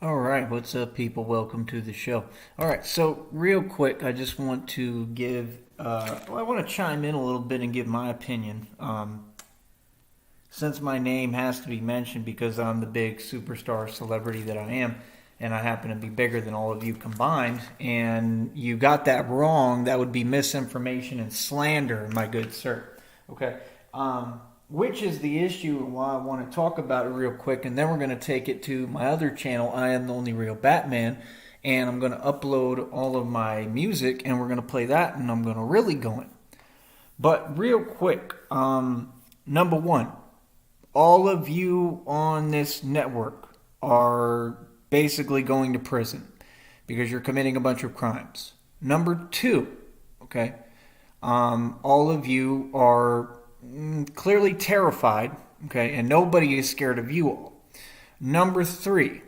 All right, what's up, people? Welcome to the show. All right, so real quick, I just want to I want to chime in a little bit and give my opinion. Since my name has to be mentioned because I'm the big superstar celebrity that I am, and I happen to be bigger than all of you combined, and you got that wrong, that would be misinformation and slander, my good sir. Okay. Which is the issue and why I want to talk about it real quick, and then we're going to take it to my other channel, I Am the Only Real Batman, and I'm going to upload all of my music, and we're going to play that, and I'm going to really go in. But real quick, number one, all of you on this network are basically going to prison because you're committing a bunch of crimes. Number two, okay, all of you are clearly terrified, okay, and nobody is scared of you all. Number three,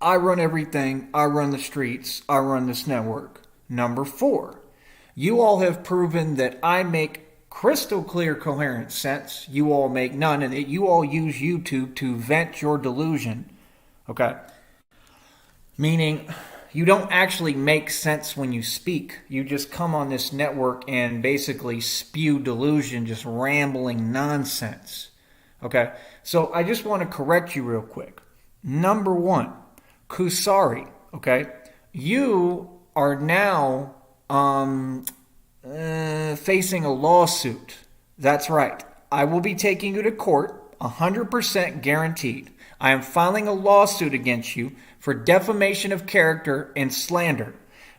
I run everything, I run the streets, I run this network. Number four, you all have proven that I make crystal clear coherent sense. You all make none, and that you all use YouTube to vent your delusion, okay? Meaning, you don't actually make sense when you speak. You just come on this network and basically spew delusion, just rambling nonsense. Okay? So I just want to correct you real quick. Number one, Kusari, okay? You are now facing a lawsuit. That's right. I will be taking you to court, 100% guaranteed. I am filing a lawsuit against you for defamation of character and slander.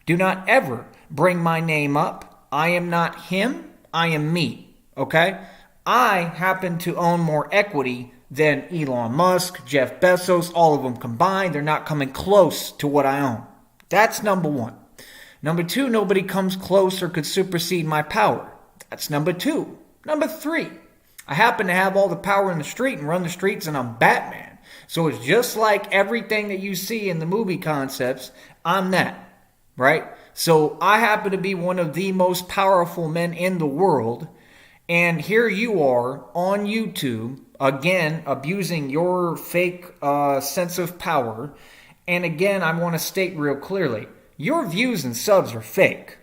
Do not ever bring my name up. I am not him. I am me. Okay? I happen to own more equity than Elon Musk, Jeff Bezos, all of them combined. They're not coming close to what I own. That's number one. Number two, nobody comes close or could supersede my power. That's number two. Number three, I happen to have all the power in the street and run the streets, and I'm Batman. So it's just like everything that you see in the movie concepts, I'm that, right? So I happen to be one of the most powerful men in the world, and here you are on YouTube, again, abusing your fake sense of power. And again, I want to state real clearly, your views and subs are fake.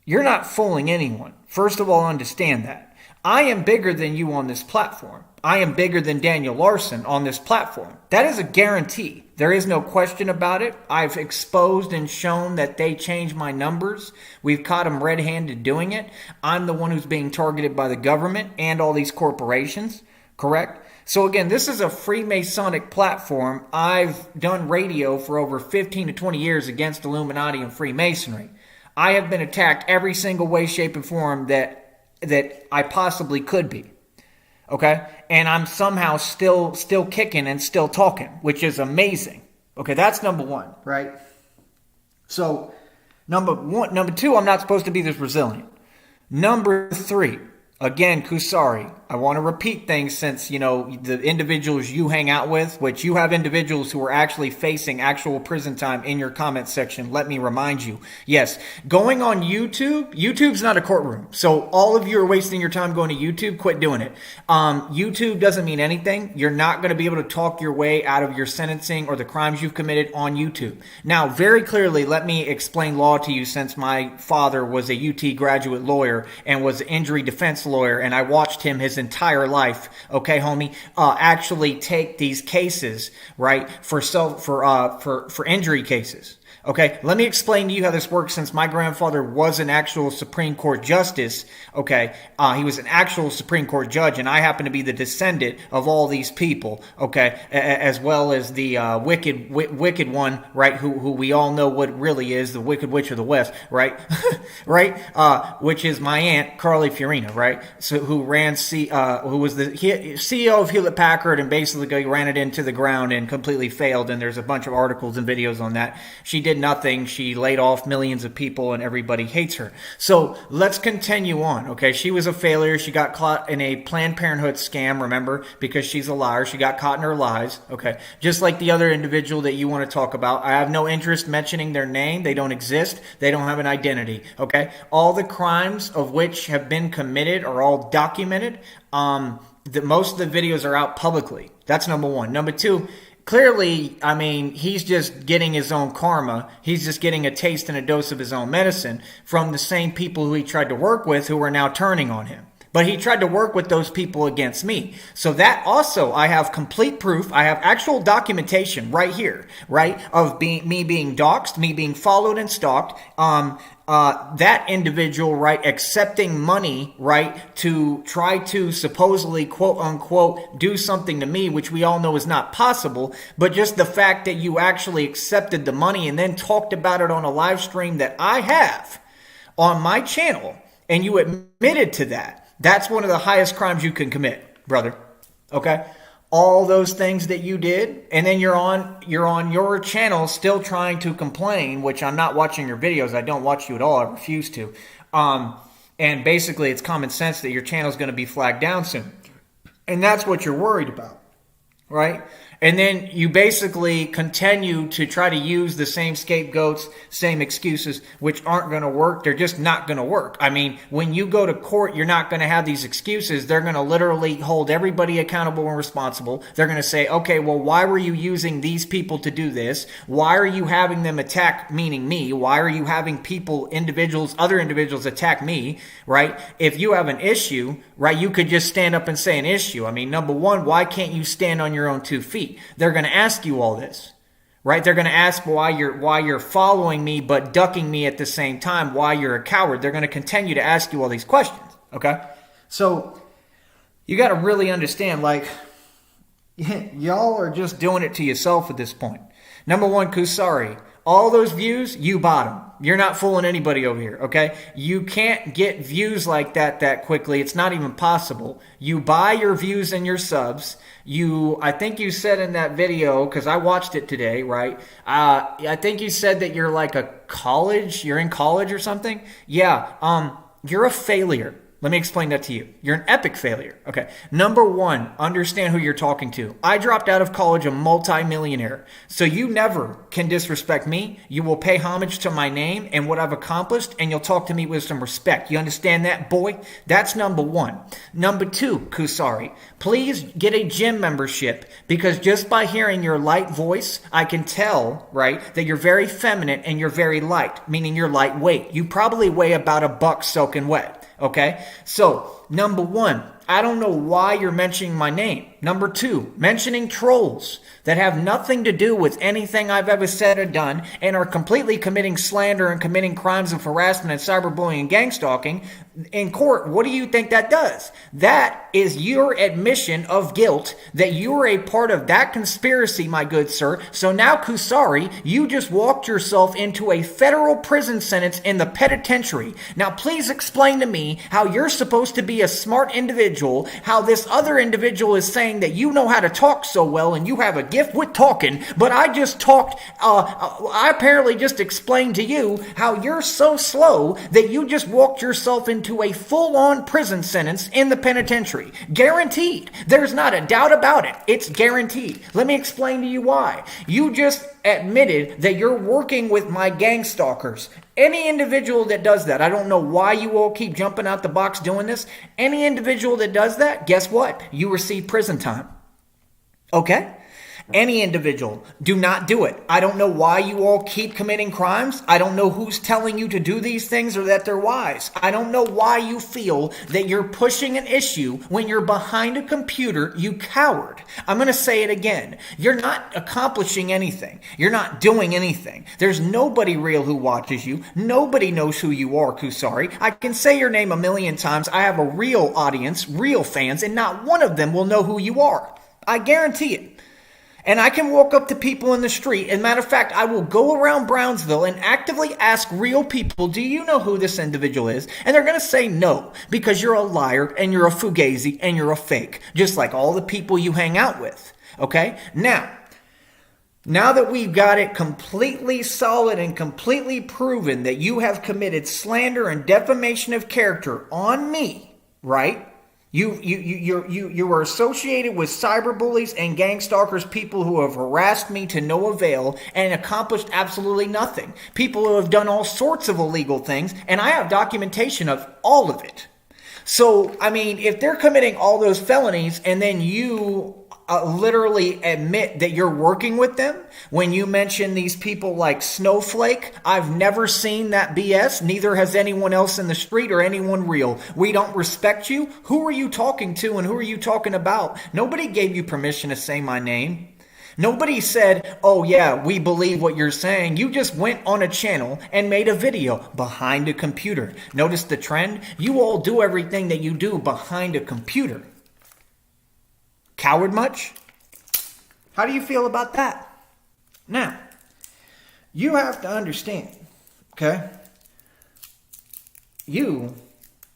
You're not fooling anyone. First of all, understand that. I am bigger than you on this platform. I am bigger than Daniel Larson on this platform. That is a guarantee. There is no question about it. I've exposed and shown that they changed my numbers. We've caught them red-handed doing it. I'm the one who's being targeted by the government and all these corporations, correct? So again, this is a Freemasonic platform. I've done radio for over 15 to 20 years against Illuminati and Freemasonry. I have been attacked every single way, shape, and form that I possibly could be. Okay? And I'm somehow still kicking and still talking, which is amazing. Okay, that's number one, right? So, number two, I'm not supposed to be this resilient. Number three, again, Kusari, I want to repeat things since, the individuals you hang out with, which you have individuals who are actually facing actual prison time in your comment section. Let me remind you. Yes, going on YouTube's not a courtroom. So all of you are wasting your time going to YouTube. Quit doing it. YouTube doesn't mean anything. You're not going to be able to talk your way out of your sentencing or the crimes you've committed on YouTube. Now, very clearly, let me explain law to you since my father was a UT graduate lawyer and was an injury defense lawyer, and I watched him his entire life, okay, homie, actually take these cases, right, for injury cases. Okay, let me explain to you how this works since my grandfather was an actual Supreme Court justice, okay? He was an actual Supreme Court judge, and I happen to be the descendant of all these people, okay? As well as the wicked one, right, who we all know what really is, the Wicked Witch of the West, right? Right? Which is my aunt, Carly Fiorina, right? So who was the CEO of Hewlett Packard and basically ran it into the ground and completely failed, and there's a bunch of articles and videos on that. She did nothing. She laid off millions of people and everybody hates her. So let's continue on. Okay. She was a failure. She got caught in a Planned Parenthood scam, remember, because she's a liar. She got caught in her lies. Okay. Just like the other individual that you want to talk about. I have no interest mentioning their name. They don't exist. They don't have an identity. Okay. All the crimes of which have been committed are all documented. Most of the videos are out publicly. That's number one. Number two, clearly, I mean, he's just getting his own karma. He's just getting a taste and a dose of his own medicine from the same people who he tried to work with who are now turning on him. But he tried to work with those people against me. So that also, I have complete proof. I have actual documentation right here, right, of me being doxxed, me being followed and stalked. That individual, right, accepting money, right, to try to supposedly, quote unquote, do something to me, which we all know is not possible. But just the fact that you actually accepted the money and then talked about it on a live stream that I have on my channel, and you admitted to that. That's one of the highest crimes you can commit, brother. Okay? All those things that you did, and then you're on your channel still trying to complain, which I'm not watching your videos. I don't watch you at all. I refuse to. And basically, it's common sense that your channel is going to be flagged down soon. And that's what you're worried about, right? And then you basically continue to try to use the same scapegoats, same excuses, which aren't going to work. They're just not going to work. I mean, when you go to court, you're not going to have these excuses. They're going to literally hold everybody accountable and responsible. They're going to say, okay, well, why were you using these people to do this? Why are you having them attack, meaning me? Why are you having other individuals attack me, right? If you have an issue, right, you could just stand up and say an issue. I mean, number one, why can't you stand on your own 2 feet? They're going to ask you all this, right? They're going to ask why you're following me but ducking me at the same time, why you're a coward. They're going to continue to ask you all these questions, okay? So you got to really understand, like, y'all are just doing it to yourself at this point. Number one, Kusari, all those views, you bought them. You're not fooling anybody over here, okay? You can't get views like that quickly. It's not even possible. You buy your views and your subs. I think you said in that video, because I watched it today, right? I think you said that you're like you're in college or something. Yeah, you're a failure. Let me explain that to you. You're an epic failure. Okay. Number one, understand who you're talking to. I dropped out of college a multi-millionaire. So you never can disrespect me. You will pay homage to my name and what I've accomplished, and you'll talk to me with some respect. You understand that, boy? That's number one. Number two, Kusari, please get a gym membership, because just by hearing your light voice, I can tell, right, that you're very feminine and you're very light, meaning you're lightweight. You probably weigh about $1 soaking wet. Okay, so number one, I don't know why you're mentioning my name. Number two, mentioning trolls that have nothing to do with anything I've ever said or done and are completely committing slander and committing crimes of harassment and cyberbullying and gang stalking in court. What do you think that does? That is your admission of guilt, that you are a part of that conspiracy, my good sir. So now, Kusari, you just walked yourself into a federal prison sentence in the penitentiary. Now, please explain to me how you're supposed to be a smart individual, how this other individual is saying that you know how to talk so well and you have a gift with talking, but I just talked, I apparently just explained to you how you're so slow that you just walked yourself into a full-on prison sentence in the penitentiary. Guaranteed. There's not a doubt about it. It's guaranteed. Let me explain to you why. You just admitted that you're working with my gang stalkers. Any individual that does that, I don't know why you all keep jumping out the box doing this. Any individual that does that, guess what? You receive prison time. Okay? Any individual, do not do it. I don't know why you all keep committing crimes. I don't know who's telling you to do these things or that they're wise. I don't know why you feel that you're pushing an issue when you're behind a computer, you coward. I'm going to say it again. You're not accomplishing anything. You're not doing anything. There's nobody real who watches you. Nobody knows who you are, Kusari. I can say your name 1,000,000 times. I have a real audience, real fans, and not one of them will know who you are. I guarantee it. And I can walk up to people in the street. As a matter of fact, I will go around Brownsville and actively ask real people, do you know who this individual is? And they're going to say no, because you're a liar and you're a fugazi and you're a fake, just like all the people you hang out with. Okay? Now that we've got it completely solid and completely proven that you have committed slander and defamation of character on me, right? You were associated with cyberbullies and gang stalkers, people who have harassed me to no avail and accomplished absolutely nothing. People who have done all sorts of illegal things, and I have documentation of all of it. So, I mean, if they're committing all those felonies and then you literally admit that you're working with them when you mention these people like Snowflake. I've never seen that BS. Neither has anyone else in the street or anyone real. We don't respect you. Who are you talking to and who are you talking about? Nobody gave you permission to say my name. Nobody said, oh yeah, we believe what you're saying. You just went on a channel and made a video behind a computer. Notice the trend? You all do everything that you do behind a computer. Coward much? How do you feel about that? Now, you have to understand, okay? You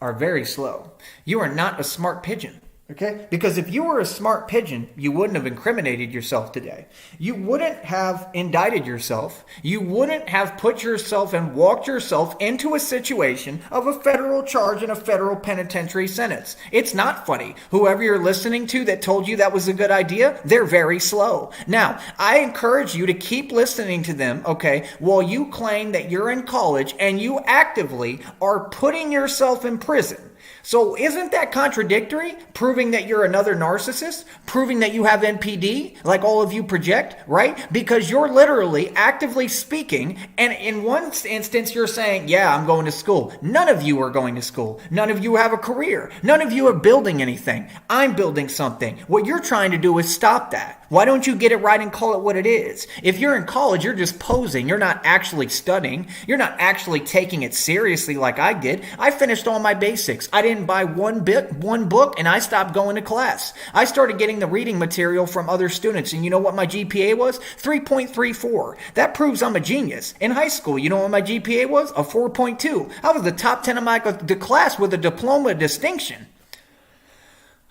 are very slow. You are not a smart pigeon. Okay? Because if you were a smart pigeon, you wouldn't have incriminated yourself today. You wouldn't have indicted yourself. You wouldn't have put yourself and walked yourself into a situation of a federal charge and a federal penitentiary sentence. It's not funny. Whoever you're listening to that told you that was a good idea, they're very slow. Now, I encourage you to keep listening to them, okay, while you claim that you're in college and you actively are putting yourself in prison. So isn't that contradictory? Proving that you're another narcissist? Proving that you have NPD, like all of you project, right? Because you're literally actively speaking, and in one instance you're saying, yeah, I'm going to school. None of you are going to school. None of you have a career. None of you are building anything. I'm building something. What you're trying to do is stop that. Why don't you get it right and call it what it is? If you're in college, you're just posing. You're not actually studying. You're not actually taking it seriously like I did. I finished all my basics. I didn't buy one book, and I stopped going to class. I started getting the reading material from other students, and you know what my GPA was? 3.34. That proves I'm a genius. In high school, you know what my GPA was? A 4.2. I was the top 10 of my class with a diploma distinction.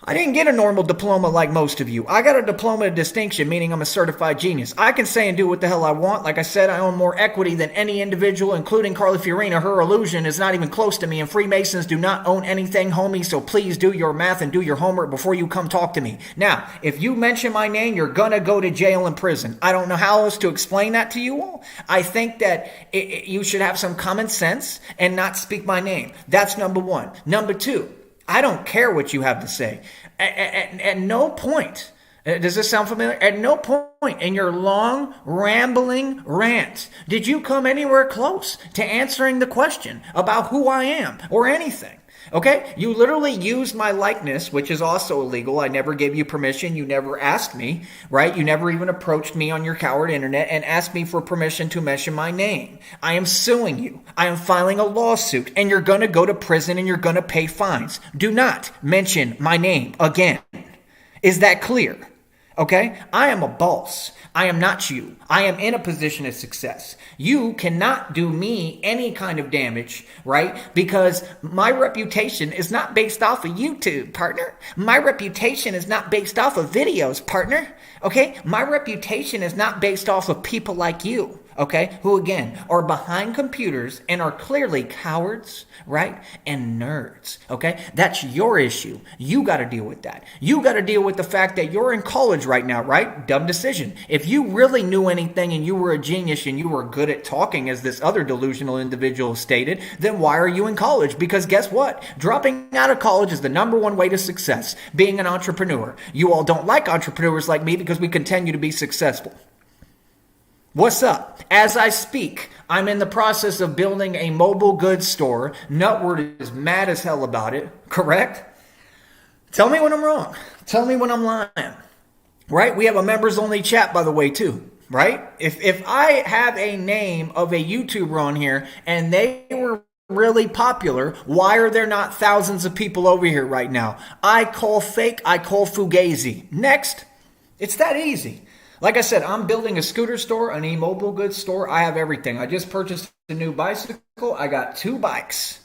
I didn't get a normal diploma like most of you. I got a diploma of distinction, meaning I'm a certified genius. I can say and do what the hell I want. Like I said, I own more equity than any individual, including Carla Fiorina. Her illusion is not even close to me, and Freemasons do not own anything, homie, so please do your math and do your homework before you come talk to me. Now, if you mention my name, you're gonna go to jail and prison. I don't know how else to explain that to you all. I think that you should have some common sense and not speak my name. That's number one. Number two, I don't care what you have to say. At no point, does this sound familiar? At no point in your long, rambling rant did you come anywhere close to answering the question about who I am or anything. Okay? You literally used my likeness, which is also illegal. I never gave you permission. You never asked me, right? You never even approached me on your coward internet and asked me for permission to mention my name. I am suing you. I am filing a lawsuit, and you're going to go to prison and you're going to pay fines. Do not mention my name again. Is that clear? Okay? I am a boss. I am not you. I am in a position of success. You cannot do me any kind of damage, right? Because my reputation is not based off of YouTube, partner. My reputation is not based off of videos, partner. Okay? My reputation is not based off of people like you, okay? Who, again, are behind computers and are clearly cowards, right? And nerds, okay? That's your issue. You got to deal with that. You got to deal with the fact that you're in college right now, right? Dumb decision. If you really knew anything and you were a genius and you were good at talking, as this other delusional individual stated, then why are you in college? Because guess what? Dropping out of college is the number one way to success, being an entrepreneur. You all don't like entrepreneurs like me because we continue to be successful. What's up? As I speak, I'm in the process of building a mobile goods store. Nutword is mad as hell about it, correct? Tell me when I'm wrong. Tell me when I'm lying. Right? We have a members only chat, by the way, too. Right? If I have a name of a YouTuber on here and they were really popular, why are there not thousands of people over here right now? I call fake, I call fugazi. Next. It's that easy. Like I said, I'm building a scooter store, an e-mobile goods store. I have everything. I just purchased a new bicycle. I got 2 bikes.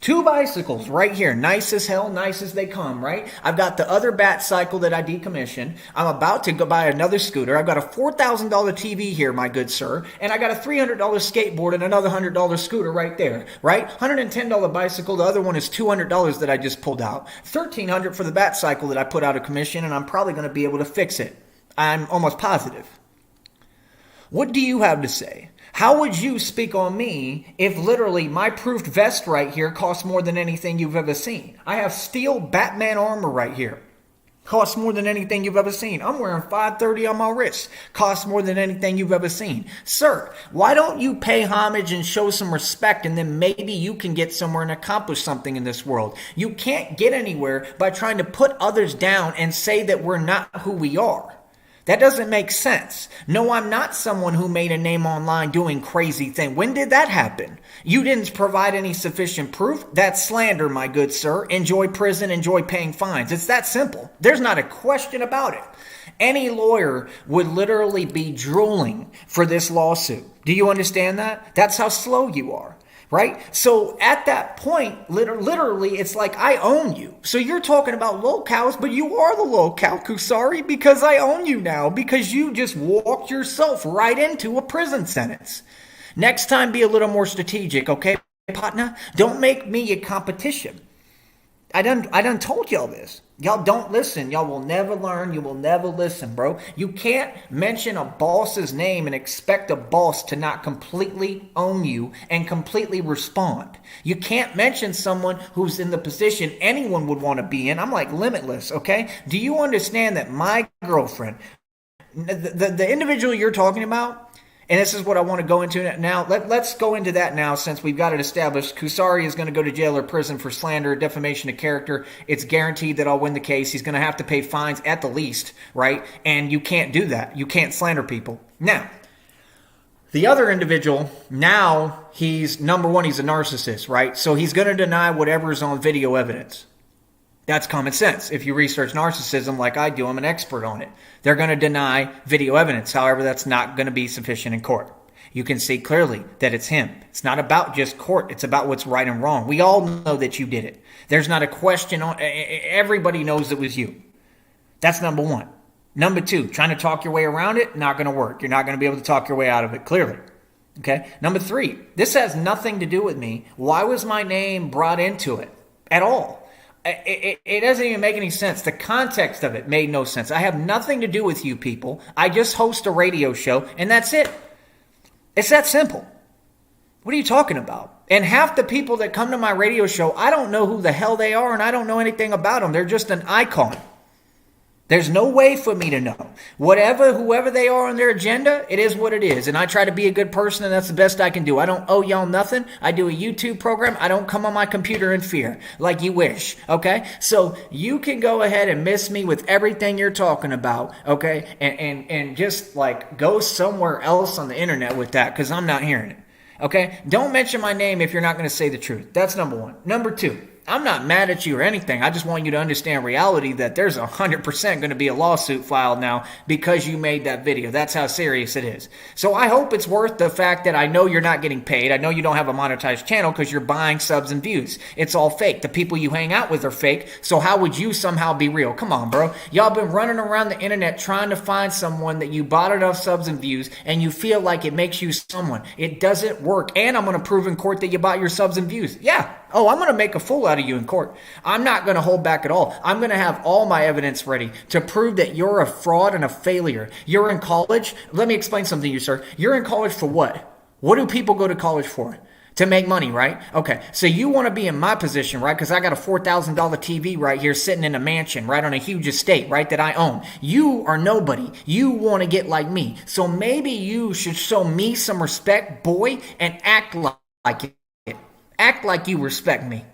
2 bicycles right here. Nice as hell, nice as they come, right? I've got the other bat cycle that I decommissioned. I'm about to go buy another scooter. I've got a $4,000 TV here, my good sir. And I got a $300 skateboard and another $100 scooter right there, right? $110 bicycle. The other one is $200 that I just pulled out. $1,300 for the bat cycle that I put out of commission, and I'm probably going to be able to fix it. I'm almost positive. What do you have to say? How would you speak on me if literally my proofed vest right here costs more than anything you've ever seen? I have steel Batman armor right here. Costs more than anything you've ever seen. I'm wearing 530 on my wrist. Costs more than anything you've ever seen. Sir, why don't you pay homage and show some respect, and then maybe you can get somewhere and accomplish something in this world? You can't get anywhere by trying to put others down and say that we're not who we are. That doesn't make sense. No, I'm not someone who made a name online doing crazy things. When did that happen? You didn't provide any sufficient proof. That's slander, my good sir. Enjoy prison, enjoy paying fines. It's that simple. There's not a question about it. Any lawyer would literally be drooling for this lawsuit. Do you understand that? That's how slow you are. Right? So at that point, literally, it's like I own you. So you're talking about locales, but you are the locale, Kusari, because I own you now, because you just walked yourself right into a prison sentence. Next time, be a little more strategic, okay, partner? Don't make me a competition. I done told y'all this. Y'all don't listen. Y'all will never learn. You will never listen, bro. You can't mention a boss's name and expect a boss to not completely own you and completely respond. You can't mention someone who's in the position anyone would want to be in. I'm like limitless, okay? Do you understand that my girlfriend, the individual you're talking about, and this is what I want to go into now. Let's go into that now, since we've got it established. Kusari is going to go to jail or prison for slander, defamation of character. It's guaranteed that I'll win the case. He's going to have to pay fines at the least, right? And you can't do that. You can't slander people. Now, the other individual, now he's, number one, he's a narcissist, right? So he's going to deny whatever is on video evidence. That's common sense. If you research narcissism like I do, I'm an expert on it. They're going to deny video evidence. However, that's not going to be sufficient in court. You can see clearly that it's him. It's not about just court. It's about what's right and wrong. We all know that you did it. There's not a question on. Everybody knows it was you. That's number one. Number two, trying to talk your way around it, not going to work. You're not going to be able to talk your way out of it, clearly. Okay? Number three, this has nothing to do with me. Why was my name brought into it at all? It doesn't even make any sense. The context of it made no sense. I have nothing to do with you people. I just host a radio show, and that's it. It's that simple. What are you talking about? And half the people that come to my radio show, I don't know who the hell they are, and I don't know anything about them. They're just an icon. There's no way for me to know. Whoever they are on their agenda, it is what it is. And I try to be a good person, and that's the best I can do. I don't owe y'all nothing. I do a YouTube program. I don't come on my computer in fear like you wish, okay? So you can go ahead and miss me with everything you're talking about, okay? And just like go somewhere else on the internet with that, because I'm not hearing it, okay? Don't mention my name if you're not going to say the truth. That's number one. Number two. I'm not mad at you or anything. I just want you to understand reality that there's 100% going to be a lawsuit filed now because you made that video. That's how serious it is. So I hope it's worth the fact that I know you're not getting paid. I know you don't have a monetized channel because you're buying subs and views. It's all fake. The people you hang out with are fake. So how would you somehow be real? Come on, bro. Y'all been running around the internet trying to find someone that you bought enough subs and views and you feel like it makes you someone. It doesn't work. And I'm going to prove in court that you bought your subs and views. Yeah. Oh, I'm going to make a fool out of you in court. I'm not going to hold back at all. I'm going to have all my evidence ready to prove that you're a fraud and a failure. You're in college. Let me explain something to you, sir. You're in college for what? What do people go to college for? To make money, right? Okay, so you want to be in my position, right? Because I got a $4,000 TV right here sitting in a mansion, right, on a huge estate, right, that I own. You are nobody. You want to get like me. So maybe you should show me some respect, boy, and act like it. Act like you respect me.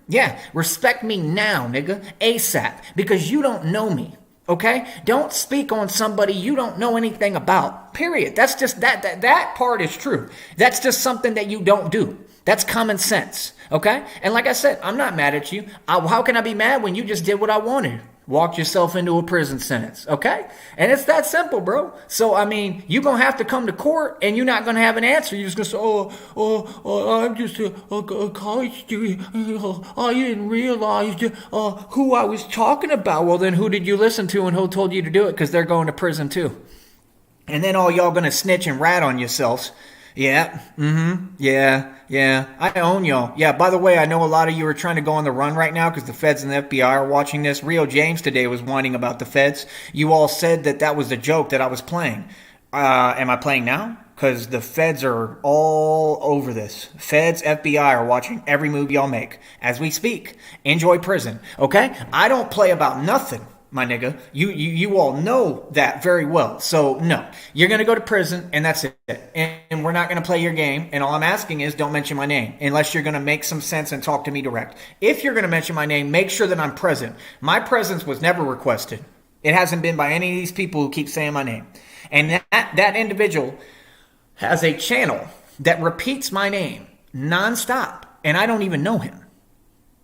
Yeah, respect me now, nigga. ASAP. Because you don't know me. Okay? Don't speak on somebody you don't know anything about. Period. That's just that part is true. That's just something that you don't do. That's common sense. Okay? And like I said, I'm not mad at you. How can I be mad when you just did what I wanted? Walked yourself into a prison sentence, okay? And it's that simple, bro. So, I mean, you're going to have to come to court, and you're not going to have an answer. You're just going to say, I'm just a college student. I didn't realize who I was talking about. Well, then who did you listen to and who told you to do it? Because they're going to prison, too. And then all y'all going to snitch and rat on yourselves. Yeah, yeah, I own y'all. Yeah, by the way, I know a lot of you are trying to go on the run right now because the feds and the FBI are watching this. Rio James today was whining about the feds. You all said that was a joke that I was playing. Am I playing now? because the feds are all over this. Feds, FBI are watching every move y'all make as we speak. Enjoy prison, okay? I don't play about nothing, my nigga. You all know that very well. So, no. You're going to go to prison, and that's it. And we're not going to play your game. And all I'm asking is don't mention my name unless you're going to make some sense and talk to me direct. If you're going to mention my name, make sure that I'm present. My presence was never requested. It hasn't been by any of these people who keep saying my name. And that individual has a channel that repeats my name nonstop, and I don't even know him.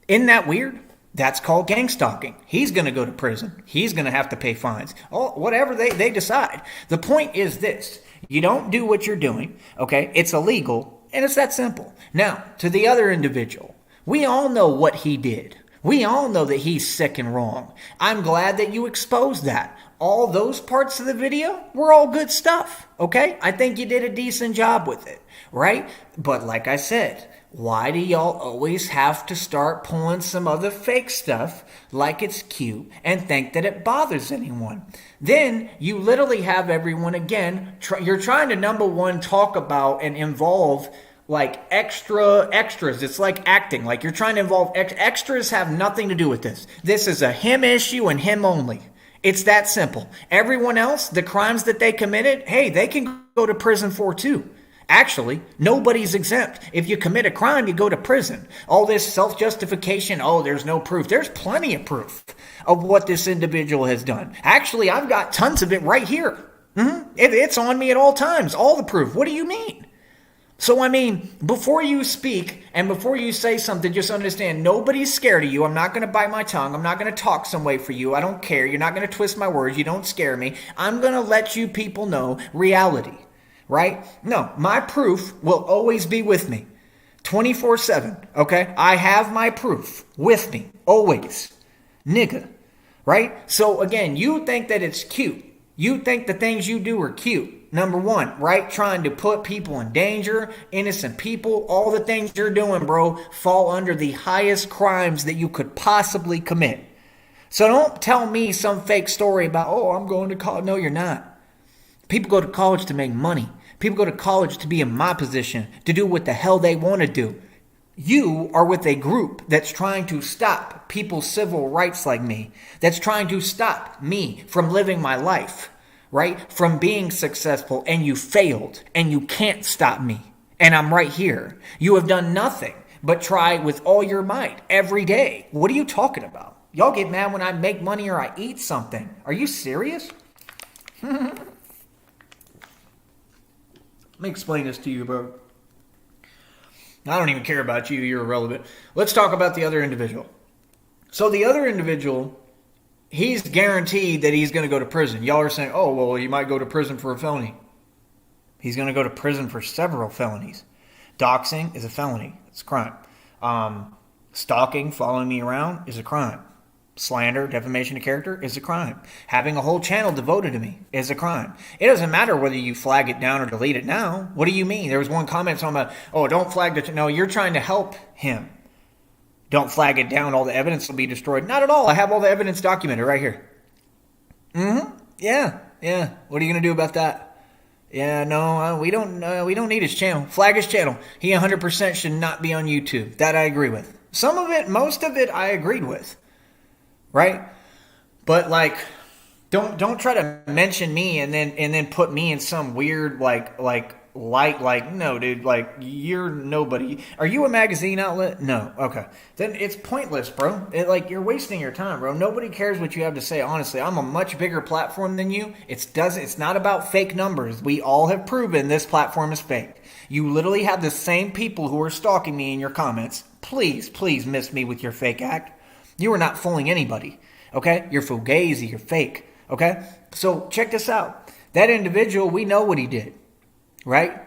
Isn't that weird? That's called gang stalking. He's going to go to prison. He's going to have to pay fines. Oh, whatever they decide. The point is this. You don't do what you're doing, okay? It's illegal, and it's that simple. Now, to the other individual, we all know what he did. We all know that he's sick and wrong. I'm glad that you exposed that. All those parts of the video were all good stuff, okay? I think you did a decent job with it, right? But like I said, why do y'all always have to start pulling some other fake stuff like it's cute and think that it bothers anyone? Then you literally have everyone again, you're trying to, number one, talk about and involve like extras. It's like acting. Like you're trying to involve extras have nothing to do with this. This is a him issue and him only. It's that simple. Everyone else, the crimes that they committed, hey, they can go to prison for too. Actually, nobody's exempt. If you commit a crime, you go to prison. All this self-justification, oh, there's no proof. There's plenty of proof of what this individual has done. Actually, I've got tons of it right here. It's on me at all times, all the proof. What do you mean? So, I mean, before you speak and before you say something, just understand nobody's scared of you. I'm not going to bite my tongue. I'm not going to talk some way for you. I don't care. You're not going to twist my words. You don't scare me. I'm going to let you people know reality, right? No, my proof will always be with me 24/7, okay? I have my proof with me always, nigga, right? So, again, you think that it's cute. You think the things you do are cute. Number one, right? Trying to put people in danger, innocent people, all the things you're doing, bro, fall under the highest crimes that you could possibly commit. So don't tell me some fake story about, oh, I'm going to college. No, you're not. People go to college to make money. People go to college to be in my position, to do what the hell they want to do. You are with a group that's trying to stop people's civil rights like me, that's trying to stop me from living my life, right? From being successful, and you failed, and you can't stop me. And I'm right here. You have done nothing but try with all your might every day. What are you talking about? Y'all get mad when I make money or I eat something. Are you serious? Let me explain this to you, bro. I don't even care about you. You're irrelevant. Let's talk about the other individual. So the other individual, he's guaranteed that he's going to go to prison. Y'all are saying, oh, well, he might go to prison for a felony. He's going to go to prison for several felonies. Doxing is a felony. It's a crime. Stalking, following me around is a crime. Slander, defamation of character is a crime. Having a whole channel devoted to me is a crime. It doesn't matter whether you flag it down or delete it now. What do you mean? There was one comment talking about, oh, don't flag it. No, you're trying to help him. Don't flag it down. All the evidence will be destroyed. Not at all. I have all the evidence documented right here. Yeah. What are you going to do about that? Yeah, no, we don't need his channel. Flag his channel. He 100% should not be on YouTube. That I agree with. Some of it, most of it, I agreed with. Right? But like, don't try to mention me and then put me in some weird light. No, dude, like you're nobody. Are you a magazine outlet? No. Okay. Then it's pointless, bro. You're wasting your time, bro. Nobody cares what you have to say. Honestly, I'm a much bigger platform than you. It's not about fake numbers. We all have proven this platform is fake. You literally have the same people who are stalking me in your comments. Please miss me with your fake act. You are not fooling anybody, okay? You're fugazi, you're fake, okay? So check this out. That individual, we know what he did, right?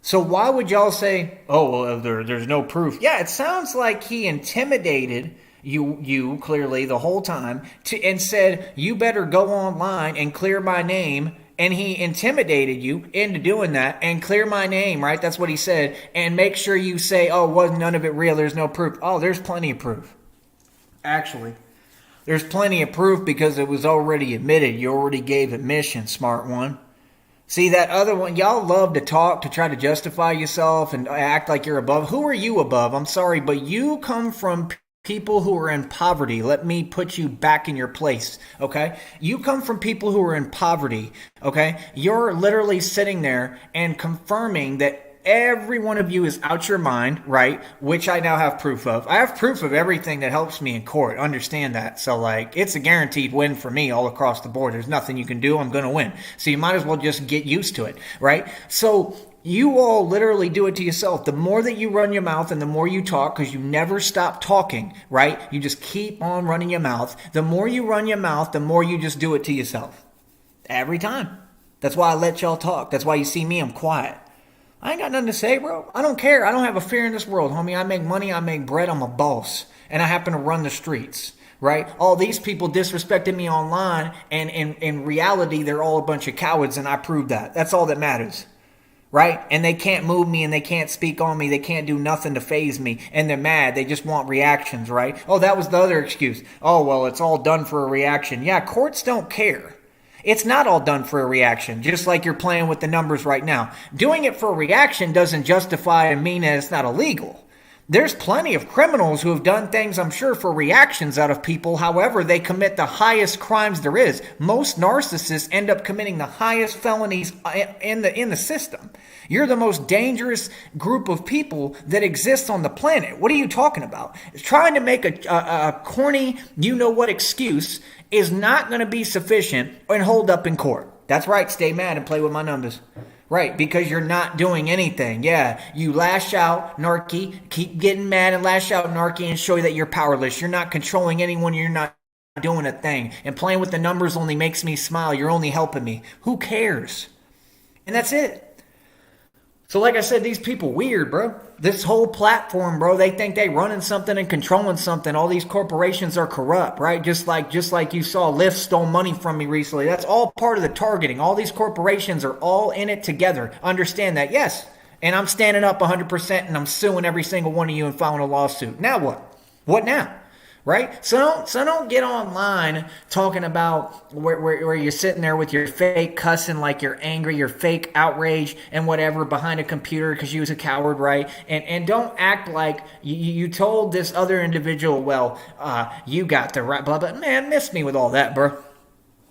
So why would y'all say, oh, well, there's no proof? Yeah, it sounds like he intimidated you clearly the whole time and said, you better go online and clear my name. And he intimidated you into doing that and clear my name, right? That's what he said. And make sure you say, oh, was none of it real? There's no proof. Oh, there's plenty of proof. Actually, there's plenty of proof because it was already admitted. You already gave admission, smart one. See, that other one, y'all love to talk to try to justify yourself and act like you're above. Who are you above? I'm sorry, but you come from people who are in poverty. Let me put you back in your place, okay? You come from people who are in poverty, okay? You're literally sitting there and confirming that every one of you is out your mind, right? Which I now have proof of. I have proof of everything that helps me in court. Understand that. So, like, it's a guaranteed win for me all across the board. There's nothing you can do. I'm going to win. So you might as well just get used to it, right? So you all literally do it to yourself. The more that you run your mouth and the more you talk, because you never stop talking, right? You just keep on running your mouth. The more you run your mouth, the more you just do it to yourself. Every time. That's why I let y'all talk. That's why you see me, I'm quiet. I ain't got nothing to say, bro. I don't care. I don't have a fear in this world, homie. I make money. I make bread. I'm a boss. And I happen to run the streets, right? All these people disrespected me online, and in reality, they're all a bunch of cowards, and I proved that. That's all that matters, right? And they can't move me, and they can't speak on me. They can't do nothing to faze me, and they're mad. They just want reactions, right? Oh, that was the other excuse. Oh, well, it's all done for a reaction. Yeah, courts don't care. It's not all done for a reaction, just like you're playing with the numbers right now. Doing it for a reaction doesn't justify and mean that it's not illegal. There's plenty of criminals who have done things, I'm sure, for reactions out of people. However, they commit the highest crimes there is. Most narcissists end up committing the highest felonies in the system. You're the most dangerous group of people that exists on the planet. What are you talking about? Trying to make a corny, you-know-what excuse is not going to be sufficient and hold up in court. That's right, stay mad and play with my numbers. Right, because you're not doing anything. Yeah, you lash out, narky, keep getting mad and lash out, narky, and show that you're powerless. You're not controlling anyone, you're not doing a thing. And playing with the numbers only makes me smile. You're only helping me. Who cares? And that's it. So like I said, these people weird, bro. This whole platform, bro, they think they running something and controlling something. All these corporations are corrupt, right? Just like you saw Lyft stole money from me recently. That's all part of the targeting. All these corporations are all in it together. Understand that, yes. And I'm standing up 100% and I'm suing every single one of you and filing a lawsuit. Now what? What now? Right? So don't get online talking about where you're sitting there with your fake cussing like you're angry, your fake outrage and whatever behind a computer because you was a coward, right? And don't act like you told this other individual, well, you got the right, blah, blah. Man, miss me with all that, bro.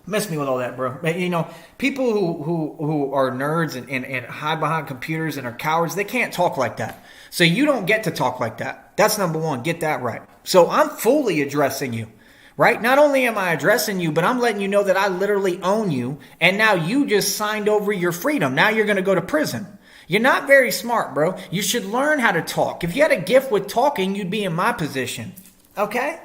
Miss me with all that, bro. You know, people who are nerds and hide behind computers and are cowards, they can't talk like that. So you don't get to talk like that. That's number one. Get that right. So I'm fully addressing you, right? Not only am I addressing you, but I'm letting you know that I literally own you. And now you just signed over your freedom. Now you're going to go to prison. You're not very smart, bro. You should learn how to talk. If you had a gift with talking, you'd be in my position. Okay?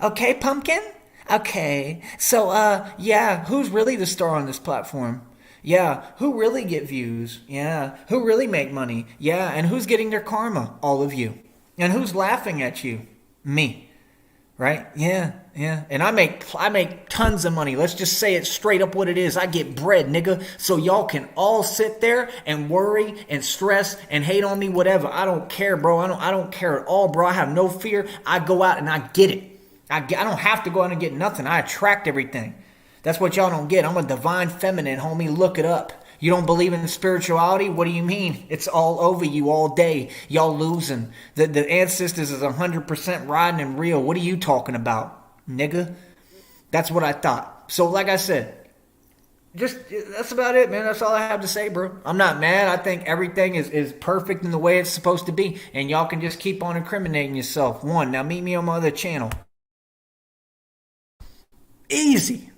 Okay, pumpkin? Okay. So, yeah, who's really the star on this platform? Yeah, who really get views? Yeah, who really make money? Yeah, and who's getting their karma? All of you. And who's laughing at you? Me. Right? Yeah. And I make tons of money. Let's just say it straight up what it is. I get bread, nigga. So y'all can all sit there and worry and stress and hate on me, whatever. I don't care, bro. I don't care at all, bro. I have no fear. I go out and I get it. I don't have to go out and get nothing. I attract everything. That's what y'all don't get. I'm a divine feminine, homie. Look it up. You don't believe in spirituality? What do you mean? It's all over you all day. Y'all losing. The ancestors is 100% riding and real. What are you talking about, nigga? That's what I thought. So like I said, that's about it, man. That's all I have to say, bro. I'm not mad. I think everything is perfect in the way it's supposed to be. And y'all can just keep on incriminating yourself. Now meet me on my other channel. Easy.